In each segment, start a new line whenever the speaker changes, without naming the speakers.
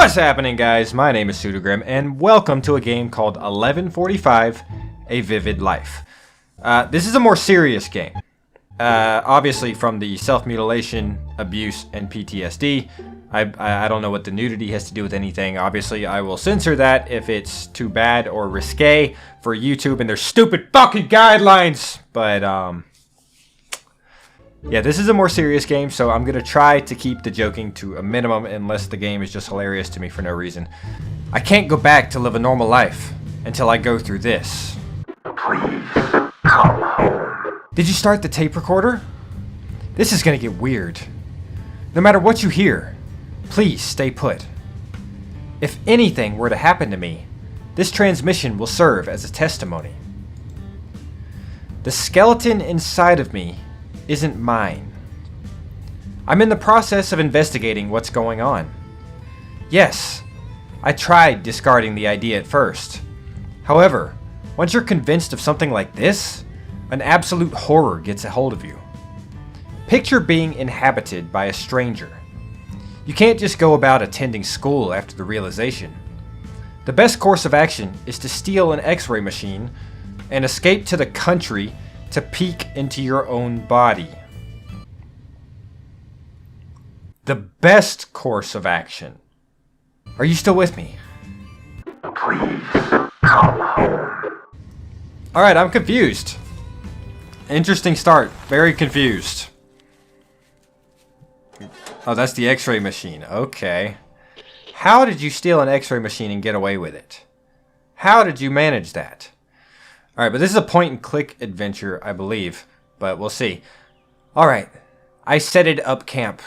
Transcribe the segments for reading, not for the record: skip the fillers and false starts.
What's happening, guys? My name is PseudoGrimm, and welcome to a game called 1145: A Vivid Life. This is a more serious game. Obviously from the self-mutilation, abuse, and PTSD. I don't know what the nudity has to do with anything. Obviously, I will censor that if it's too bad or risque for YouTube and their stupid fucking guidelines. But, yeah, this is a more serious game, so I'm going to try to keep the joking to a minimum unless the game is just hilarious to me for no reason. I can't go back to live a normal life until I go through this.
Please come home.
Did you start the tape recorder? This is going to get weird. No matter what you hear, please stay put. If anything were to happen to me, this transmission will serve as a testimony. The skeleton inside of me isn't mine. I'm in the process of investigating what's going on. Yes, I tried discarding the idea at first. However, once you're convinced of something like this, an absolute horror gets a hold of you. Picture being inhabited by a stranger. You can't just go about attending school after the realization. The best course of action is to steal an X-ray machine and escape to the country to peek into your own body. The best course of action. Are you still with me?
Please come home.
Alright, I'm confused. Interesting start. Very confused. Oh, that's the X-ray machine. Okay. How did you steal an X-ray machine and get away with it? How did you manage that? Alright, but this is a point-and-click adventure, I believe. But we'll see. Alright. I set it up camp.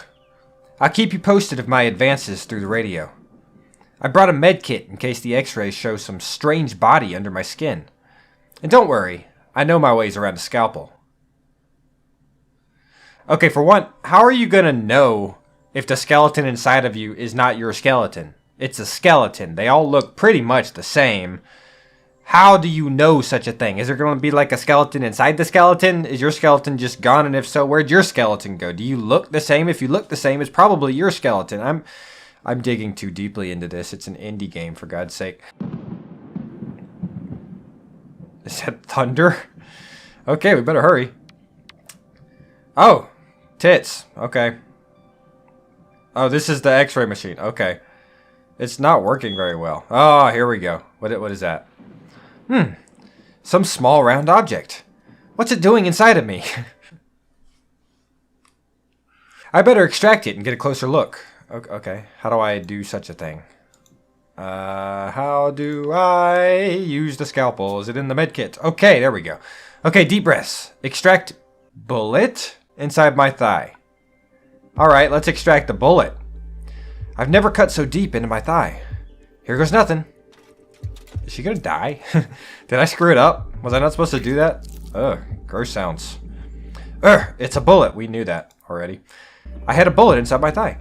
I'll keep you posted of my advances through the radio. I brought a med kit in case the X-rays show some strange body under my skin. And don't worry, I know my ways around a scalpel. Okay, for one, how are you gonna know if the skeleton inside of you is not your skeleton? It's a skeleton. They all look pretty much the same. How do you know such a thing? Is there going to be like a skeleton inside the skeleton? Is your skeleton just gone? And if so, where'd your skeleton go? Do you look the same? If you look the same, it's probably your skeleton. I'm digging too deeply into this. It's an indie game, for God's sake. Is that thunder? Okay, we better hurry. Oh, tits. Okay. Oh, this is the X-ray machine. Okay. It's not working very well. Oh, here we go. What is that? Some small round object. What's it doing inside of me? I better extract it and get a closer look. Okay, how do I do such a thing? How do I use the scalpel? Is it in the medkit? Okay, there we go. Okay, deep breaths. Extract bullet inside my thigh. Alright, let's extract the bullet. I've never cut so deep into my thigh. Here goes nothing. Is she gonna die? Did I screw it up? Was I not supposed to do that? Ugh, gross sounds. Ugh, it's a bullet. We knew that already. I had a bullet inside my thigh.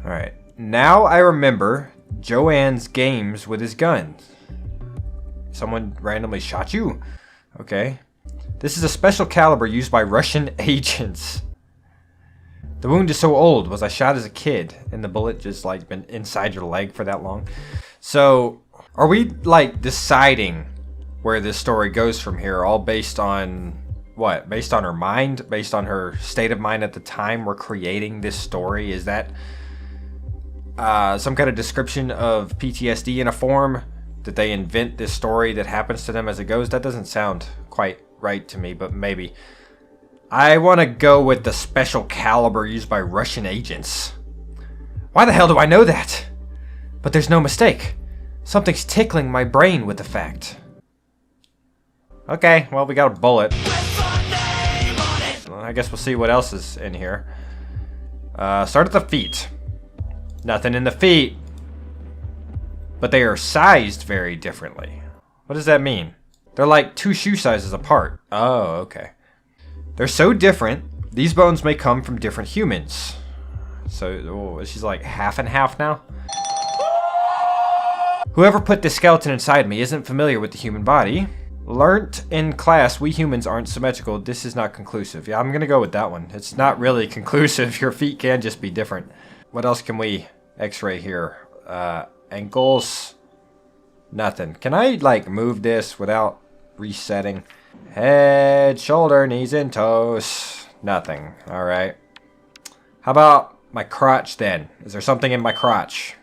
Alright, now I remember Joanne's games with his guns. Someone randomly shot you? Okay. This is a special caliber used by Russian agents. The wound is so old. Was I shot as a kid and the bullet just like been inside your leg for that long? So, are we like deciding where this story goes from here all based on what? Based on her mind? Based on her state of mind at the time we're creating this story? Is that some kind of description of PTSD in a form? Did they invent this story that happens to them as it goes? That doesn't sound quite right to me, but maybe. I want to go with the special caliber used by Russian agents. Why the hell do I know that? But there's no mistake. Something's tickling my brain with the fact. Okay, well, we got a bullet. I guess we'll see what else is in here. Start at the feet. Nothing in the feet. But they are sized very differently. What does that mean? They're like 2 shoe sizes apart. Oh, okay. They're so different, these bones may come from different humans. So, she's like half and half now? Whoever put this skeleton inside me isn't familiar with the human body. Learnt in class, we humans aren't symmetrical. This is not conclusive. Yeah, I'm gonna go with that one. It's not really conclusive. Your feet can just be different. What else can we x-ray here? Ankles. Nothing. Can I, like, move this without resetting? Head, shoulder, knees, and toes. Nothing. Alright. How about my crotch, then? Is there something in my crotch?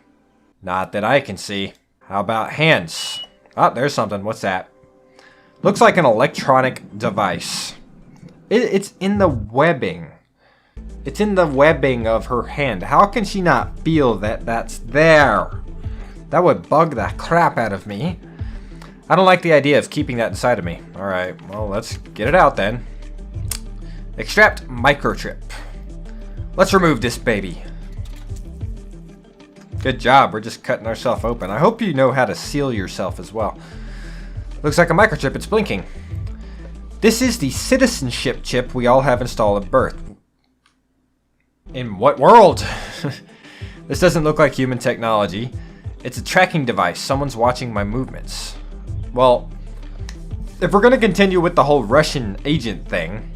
Not that I can see. How about hands? Oh, there's something. What's that? Looks like an electronic device. It's in the webbing. It's in the webbing of her hand. How can she not feel that that's there? That would bug the crap out of me. I don't like the idea of keeping that inside of me. Alright, well, let's get it out then. Extract microchip. Let's remove this baby. Good job, we're just cutting ourselves open. I hope you know how to seal yourself as well. Looks like a microchip, it's blinking. This is the citizenship chip we all have installed at birth. In what world? This doesn't look like human technology. It's a tracking device. Someone's watching my movements. Well, if we're going to continue with the whole Russian agent thing,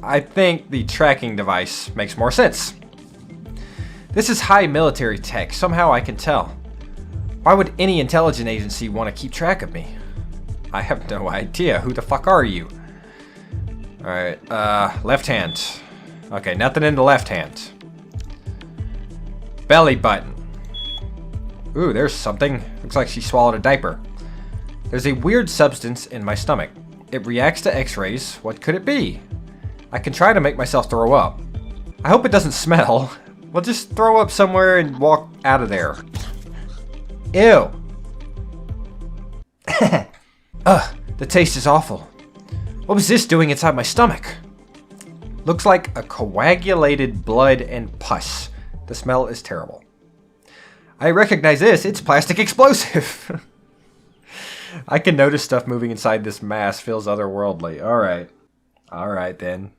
I think the tracking device makes more sense. This is high military tech. Somehow I can tell. Why would any intelligence agency want to keep track of me? I have no idea. Who the fuck are you? Alright, left hand. Okay, nothing in the left hand. Belly button. Ooh, there's something. Looks like she swallowed a diaper. There's a weird substance in my stomach. It reacts to x-rays. What could it be? I can try to make myself throw up. I hope it doesn't smell. We'll just throw up somewhere and walk out of there. Ew. Ugh, the taste is awful. What was this doing inside my stomach? Looks like a coagulated blood and pus. The smell is terrible. I recognize this. It's plastic explosive. I can notice stuff moving inside this mass. Feels otherworldly. Alright. Alright then.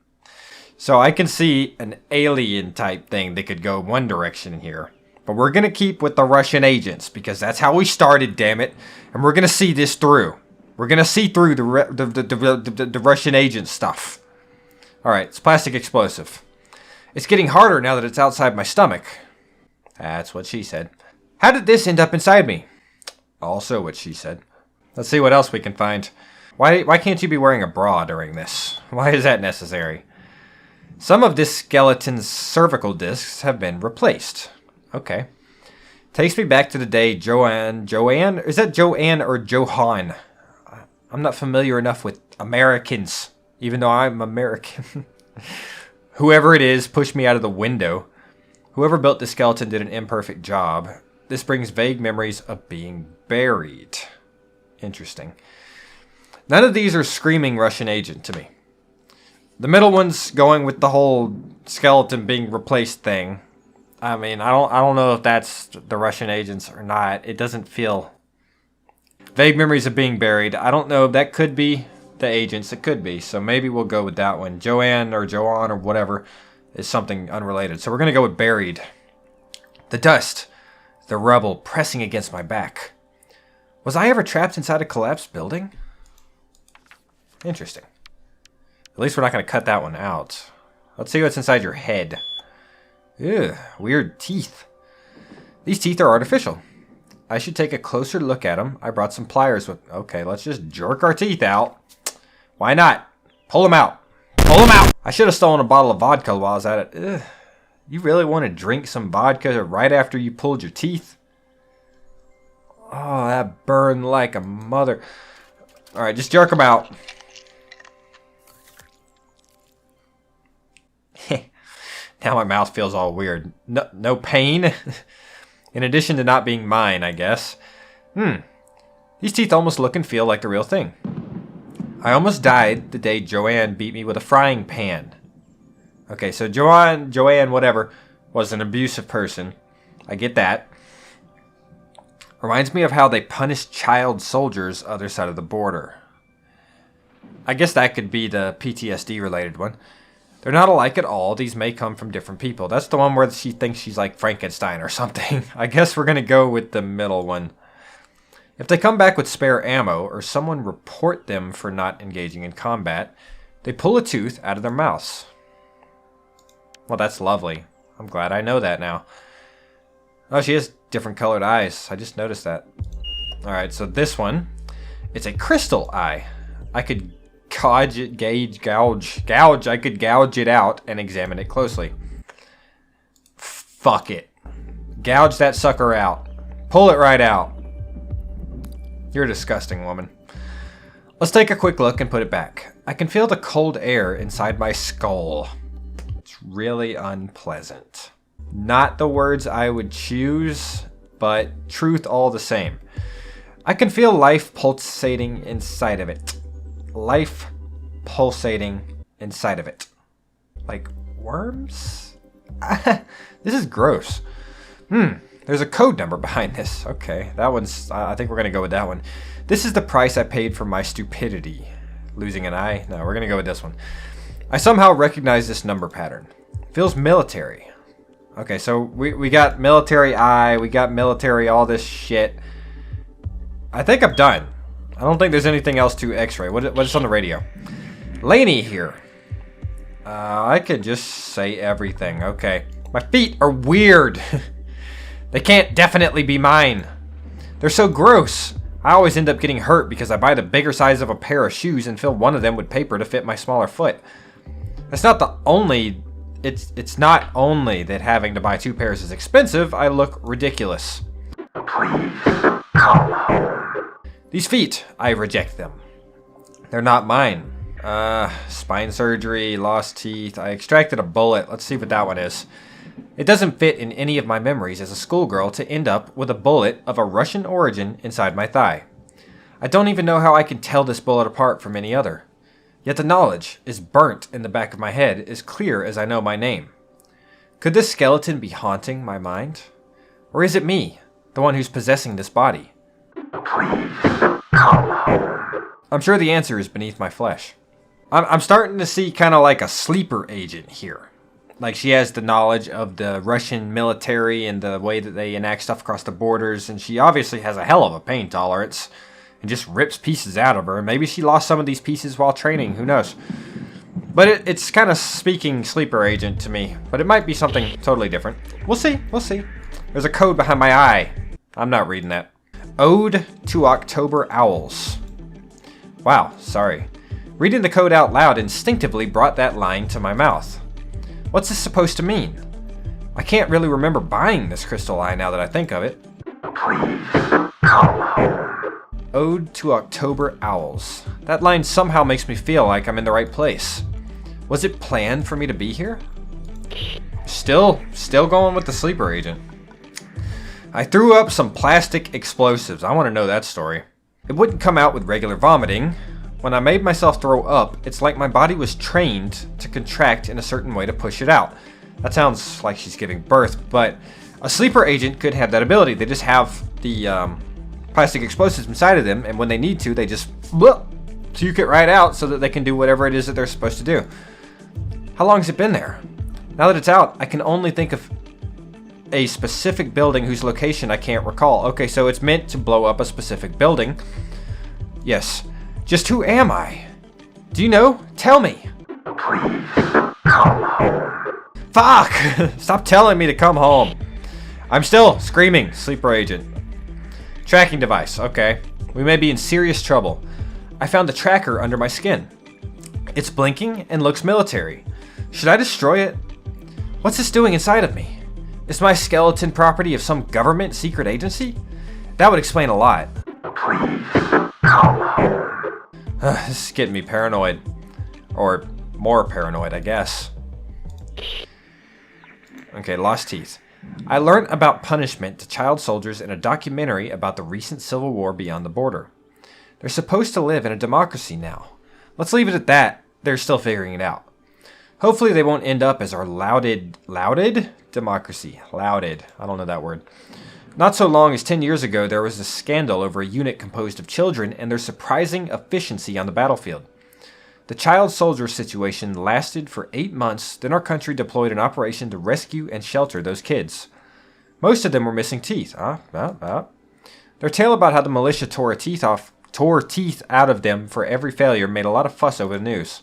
So I can see an alien type thing that could go one direction in here. But we're going to keep with the Russian agents because that's how we started, damn it. And we're going to see this through. We're going to see through the Russian agent stuff. Alright, it's plastic explosive. It's getting harder now that it's outside my stomach. That's what she said. How did this end up inside me? Also what she said. Let's see what else we can find. Why can't you be wearing a bra during this? Why is that necessary? Some of this skeleton's cervical discs have been replaced. Okay. Takes me back to the day Joanne? Is that Joanne or Johan? I'm not familiar enough with Americans, even though I'm American. Whoever it is pushed me out of the window. Whoever built this skeleton did an imperfect job. This brings vague memories of being buried. Interesting. None of these are screaming Russian agent to me. The middle one's going with the whole skeleton being replaced thing. I mean, I don't know if that's the Russian agents or not. It doesn't feel... Vague memories of being buried. I don't know. That could be the agents. It could be. So maybe we'll go with that one. Joanne or Joanne or whatever is something unrelated. So we're going to go with buried. The dust. The rubble pressing against my back. Was I ever trapped inside a collapsed building? Interesting. At least we're not going to cut that one out. Let's see what's inside your head. Ew, weird teeth. These teeth are artificial. I should take a closer look at them. I brought some pliers with... Okay, let's just jerk our teeth out. Why not? Pull them out. Pull them out! I should have stolen a bottle of vodka while I was at it. Ugh. You really want to drink some vodka right after you pulled your teeth? Oh, that burned like a mother... Alright, just jerk them out. Now my mouth feels all weird. No pain? In addition to not being mine, I guess. These teeth almost look and feel like the real thing. I almost died the day Joanne beat me with a frying pan. Okay, so Joanne, whatever, was an abusive person. I get that. Reminds me of how they punish child soldiers other side of the border. I guess that could be the PTSD related one. They're not alike at all. These may come from different people. That's the one where she thinks she's like Frankenstein or something. I guess we're going to go with the middle one. If they come back with spare ammo or someone report them for not engaging in combat, they pull a tooth out of their mouths. Well, that's lovely. I'm glad I know that now. Oh, she has different colored eyes. I just noticed that. Alright, so this one, it's a crystal eye. I could gouge it, gouge. I could gouge it out and examine it closely. Fuck it. Gouge that sucker out. Pull it right out. You're a disgusting woman. Let's take a quick look and put it back. I can feel the cold air inside my skull. It's really unpleasant. Not the words I would choose, but truth all the same. I can feel life pulsating inside of it. Life pulsating inside of it. Like worms? This is gross. There's a code number behind this. Okay, that one's... I think we're going to go with that one. This is the price I paid for my stupidity. Losing an eye? No, we're going to go with this one. I somehow recognize this number pattern. Feels military. Okay, so we got military eye, we got military all this shit. I think I'm done. I don't think there's anything else to X-ray. What is on the radio? Laney here. I could just say everything. Okay. My feet are weird. They can't definitely be mine. They're so gross. I always end up getting hurt because I buy the bigger size of a pair of shoes and fill one of them with paper to fit my smaller foot. That's not the only... It's not only that having to buy 2 pairs is expensive, I look ridiculous.
Please come home.
These feet, I reject them. They're not mine. Spine surgery, lost teeth. I extracted a bullet. Let's see what that one is. It doesn't fit in any of my memories as a schoolgirl to end up with a bullet of a Russian origin inside my thigh. I don't even know how I can tell this bullet apart from any other. Yet the knowledge is burnt in the back of my head as clear as I know my name. Could this skeleton be haunting my mind? Or is it me, the one who's possessing this body?
Please come home.
I'm sure the answer is beneath my flesh. I'm starting to see kind of like a sleeper agent here. Like she has the knowledge of the Russian military and the way that they enact stuff across the borders, and she obviously has a hell of a pain tolerance. And just rips pieces out of her. Maybe she lost some of these pieces while training. Who knows? But it's kind of speaking sleeper agent to me. But it might be something totally different. We'll see. We'll see. There's a code behind my eye. I'm not reading that. Ode to October Owls. Wow, sorry. Reading the code out loud instinctively brought that line to my mouth. What's this supposed to mean? I can't really remember buying this crystal eye now that I think of it.
Please come home.
Ode to October Owls. That line somehow makes me feel like I'm in the right place. Was it planned for me to be here? Still going with the sleeper agent. I threw up some plastic explosives. I want to know that story. It wouldn't come out with regular vomiting. When I made myself throw up, it's like my body was trained to contract in a certain way to push it out. That sounds like she's giving birth, but a sleeper agent could have that ability. They just have the plastic explosives inside of them, and when they need to, they just puke it right out so that they can do whatever it is that they're supposed to do. How long has it been there? Now that it's out, I can only think of a specific building whose location I can't recall. Okay, so it's meant to blow up a specific building. Yes. Just who am I? Do you know? Tell me.
Please come home.
Fuck! Stop telling me to come home. I'm still screaming, sleeper agent. Tracking device, okay. We may be in serious trouble. I found the tracker under my skin. It's blinking and looks military. Should I destroy it? What's this doing inside of me? Is my skeleton property of some government secret agency? That would explain a lot.
Please come home.
This is getting me paranoid. Or more paranoid, I guess. Okay, lost teeth. I learned about punishment to child soldiers in a documentary about the recent civil war beyond the border. They're supposed to live in a democracy now. Let's leave it at that. They're still figuring it out. Hopefully they won't end up as our lauded democracy. Lauded. I don't know that word. Not so long as 10 years ago, there was a scandal over a unit composed of children and their surprising efficiency on the battlefield. The child soldier situation lasted for 8 months, then our country deployed an operation to rescue and shelter those kids. Most of them were missing teeth. Their tale about how the militia tore teeth out of them for every failure made a lot of fuss over the news.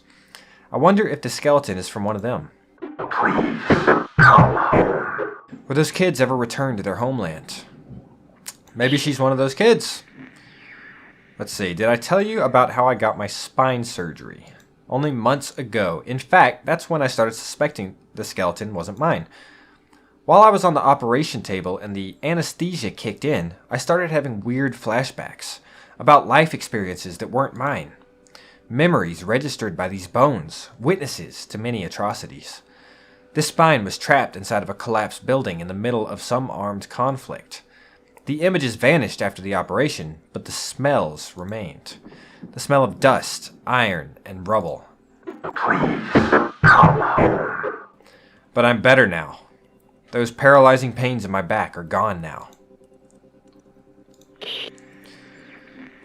I wonder if the skeleton is from one of them.
Please come home.
Will those kids ever return to their homeland? Maybe she's one of those kids. Let's see. Did I tell you about how I got my spine surgery? Only months ago. In fact, that's when I started suspecting the skeleton wasn't mine. While I was on the operation table and the anesthesia kicked in, I started having weird flashbacks about life experiences that weren't mine. Memories registered by these bones, witnesses to many atrocities. This spine was trapped inside of a collapsed building in the middle of some armed conflict. The images vanished after the operation, but the smells remained. The smell of dust, iron, and rubble.
Please come home.
But I'm better now. Those paralyzing pains in my back are gone now.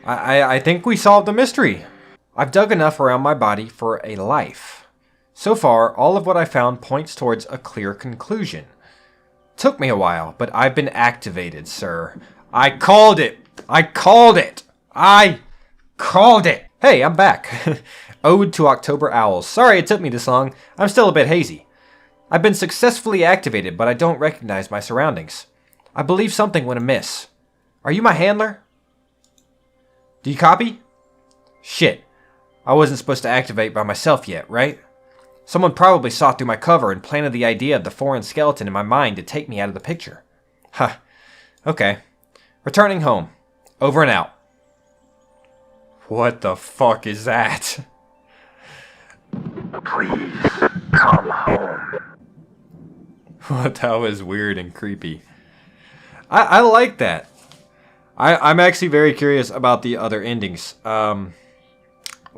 I think we solved the mystery. I've dug enough around my body for a life. So far, all of what I found points towards a clear conclusion. Took me a while, but I've been activated, sir. I called it! I called it! I called it! Hey, I'm back. Ode to October Owls. Sorry it took me this long. I'm still a bit hazy. I've been successfully activated, but I don't recognize my surroundings. I believe something went amiss. Are you my handler? Do you copy? Shit. I wasn't supposed to activate by myself yet, right? Someone probably saw through my cover and planted the idea of the foreign skeleton in my mind to take me out of the picture. Huh. Okay. Returning home. Over and out. What the fuck is that?
Please come home.
What, that was weird and creepy. I like that. I'm actually very curious about the other endings.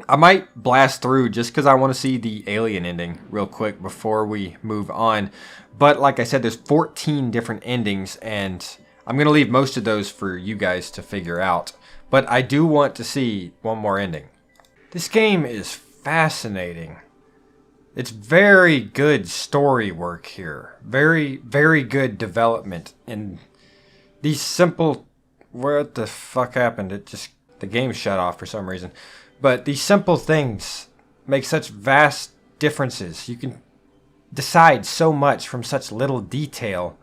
I might blast through just because I want to see the alien ending real quick before we move on. But like I said, there's 14 different endings, and I'm going to leave most of those for you guys to figure out. But I do want to see one more ending. This game is fascinating. It's very good story work here. Very, very good development. And these simple... What the fuck happened? The game shut off for some reason. But these simple things make such vast differences. You can decide so much from such little detail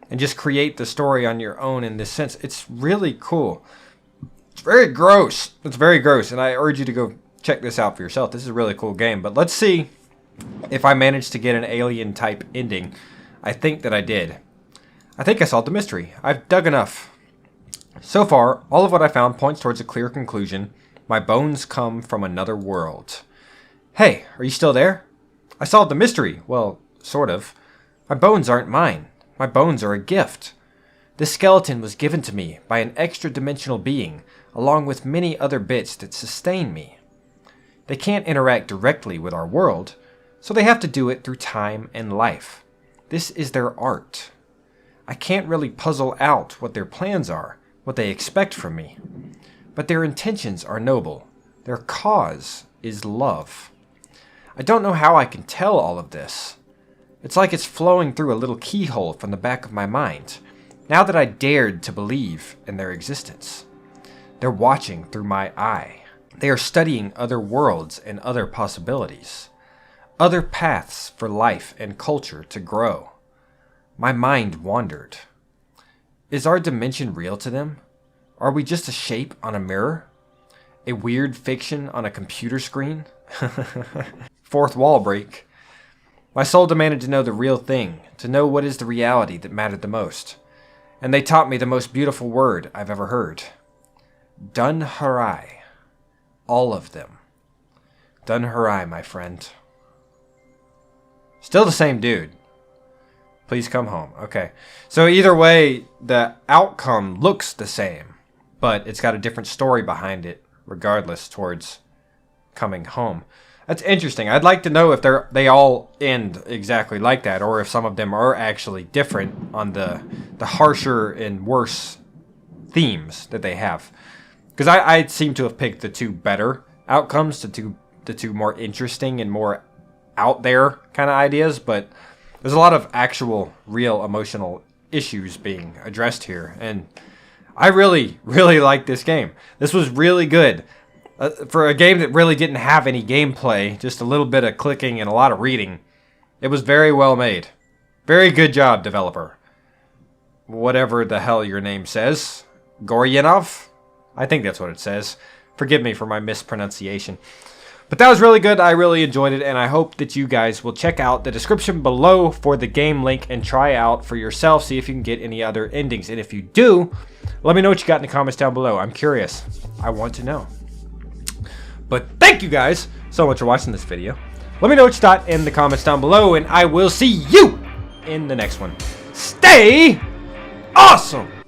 and just create the story on your own in this sense. It's really cool. It's very gross. It's very gross. And I urge you to go check this out for yourself. This is a really cool game. But let's see if I managed to get an alien type ending. I think that I did. I think I solved the mystery. I've dug enough. So far, all of what I found points towards a clear conclusion. My bones come from another world. Hey, are you still there? I solved the mystery. Well, sort of. My bones aren't mine. My bones are a gift. This skeleton was given to me by an extra-dimensional being, along with many other bits that sustain me. They can't interact directly with our world, so they have to do it through time and life. This is their art. I can't really puzzle out what their plans are, what they expect from me. But their intentions are noble. Their cause is love. I don't know how I can tell all of this. It's like it's flowing through a little keyhole from the back of my mind, now that I dared to believe in their existence. They're watching through my eye. They are studying other worlds and other possibilities. Other paths for life and culture to grow. My mind wandered. Is our dimension real to them? Are we just a shape on a mirror? A weird fiction on a computer screen? Fourth wall break. My soul demanded to know the real thing, to know what is the reality that mattered the most. And they taught me the most beautiful word I've ever heard. Dun Harai. All of them. Dun Harai, my friend. Still the same dude. Please come home. Okay. So either way, the outcome looks the same, but it's got a different story behind it, regardless, towards coming home. That's interesting. I'd like to know if they all end exactly like that, or if some of them are actually different on the harsher and worse themes that they have. Because I seem to have picked the two better outcomes, the two more interesting and more out there kind of ideas, but there's a lot of actual, real emotional issues being addressed here, and I really, really like this game. This was really good. For a game that really didn't have any gameplay, just a little bit of clicking and a lot of reading, it was very well made. Very good job, developer. Whatever the hell your name says. Goryanov? I think that's what it says. Forgive me for my mispronunciation. But that was really good. I really enjoyed it, and I hope that you guys will check out the description below for the game link and try out for yourself. See if you can get any other endings. And if you do, let me know what you got in the comments down below. I'm curious. I want to know. But thank you guys so much for watching this video. Let me know what you thought in the comments down below, and I will see you in the next one. Stay awesome!